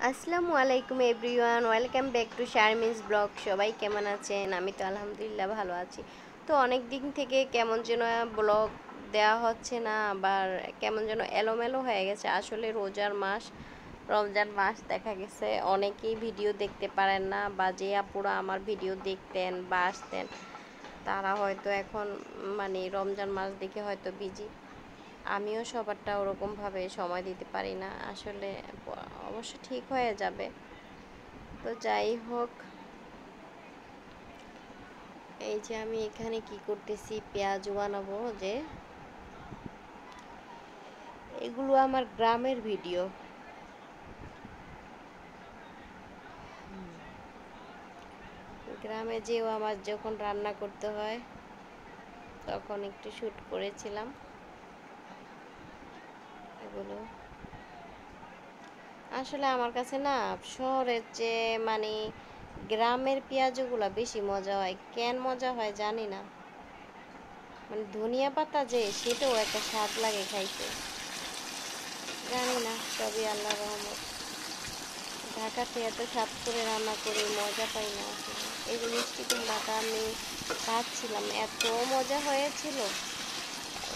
আসসালামু আলাইকুম everyone, welcome back to Sharmin's blog. সবাই কেমন আছেন? আমি তো আলহামদুলিল্লাহ ভালো আছি। তো অনেক দিন থেকে কেমন যেন ব্লগ দেওয়া হচ্ছে না, আবার কেমন যেন এলোমেলো হয়ে গেছে। আসলে রমজান মাস দেখা গেছে অনেকেই ভিডিও দেখতে পারেন না, বা যে আপুরা আমার ভিডিও দেখতেন বা আসতেন তারা হয়তো এখন রমজান মাস দেখে হয়তো বিজি। আমিও সবারটা ওরকমভাবে সময় দিতে পারি না আসলে। অবশ্য ঠিক হয়ে যাবে। তো যাই হোক, এই যে আমি এখানে কি করতেছি, পেঁয়াজ বানাবো। যে এগুলো আমার গ্রামের ভিডিও। গ্রামে যেও আমার যখন রান্না করতে হয় তখন একটু শ্যুট করেছিলাম এগুলো। আসলে আমার কাছে না শহরের যে মানে গ্রামের পেঁয়াজগুলো বেশি মজা হয়। কেন মজা হয় জানি না, ধনিয়া পাতা যে সেটাও একটা স্বাদ লাগে খাইতে। জানি না, সবই আল্লাহর রহমত। ঢাকাতে এত স্বাদ করে রান্না করে মজা পাই না আসলে। এই যে মিষ্টি কুমড়াটা আমি ভাজছিলাম, এত মজা হয়েছিল,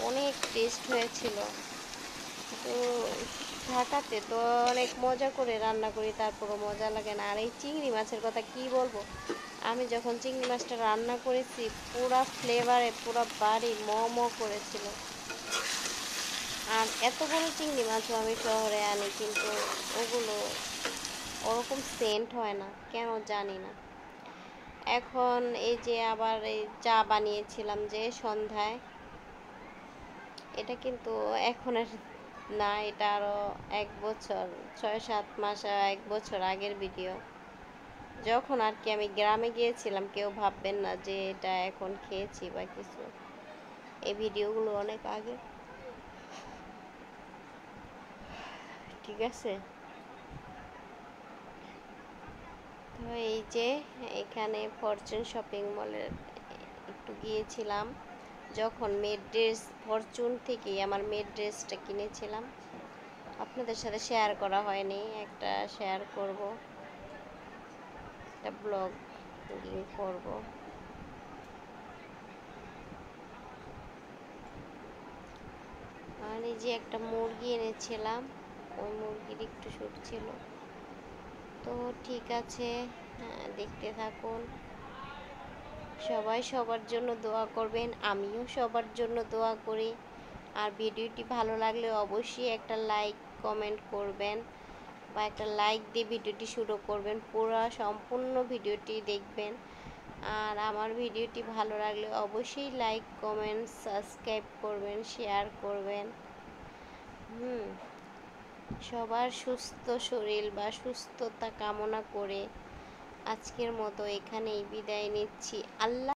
অনেক টেস্ট হয়েছিল। তো ঢাকাতে তো অনেক মজা করে রান্না করি, তারপরও মজা লাগে না। আর এই চিংড়ি মাছের কথা কি বলবো, আমি যখন চিংড়ি মাছটা রান্না করেছি পুরা ফ্লেভারে পুরা বাড়ি ম ম করেছিল। আর এত বড় চিংড়ি মাছও আমি শহরে আনি, কিন্তু ওগুলো ওরকম সেন্ট হয় না, কেন জানি না। এখন এই যে আবার এই চা বানিয়েছিলাম যে সন্ধ্যায়, এটা কিন্তু এখন আর না, এটা আরও 1 বছর, 6-7 মাস, 1 বছর আগের ভিডিও। যখন আর কি আমি গ্রামে গিয়েছিলাম, কেউ ভাববেন না যে এটা এখন খেয়েছি বা কিছু। এই ভিডিওগুলো অনেক আগে, ঠিক আছে। তো এই যে এখানে ফরচুন শপিং মলের একটু গিয়েছিলাম, যখন মেয়ের ড্রেস ফরচুন থেকেই আমার মেয়ের ড্রেসটা কিনেছিলাম। আপনাদের সাথে শেয়ার করা হয়নি, একটা শেয়ার করব, একটা ব্লগ করব। আর এই যে একটা মুরগি এনেছিলাম, ওই মুরগির একটু শ্যুট ছিল। তো ঠিক আছে, হ্যাঁ, দেখতে থাকুন। সবাই সবার জন্য দোয়া করবেন, আমিও সবার জন্য দোয়া করি। আর ভিডিওটি ভালো লাগলে অবশ্যই একটা লাইক কমেন্ট করবেন, বা একটা লাইক দিয়ে ভিডিওটি শুরু করবেন, পুরো সম্পূর্ণ ভিডিওটি দেখবেন। আর আমার ভিডিওটি ভালো লাগলে অবশ্যই লাইক কমেন্ট সাবস্ক্রাইব করবেন, শেয়ার করবেন। সবার সুস্থ শরীর বা সুস্থতা কামনা করে আজকের মতো এখানেই বিদায় নিচ্ছি। আল্লাহ।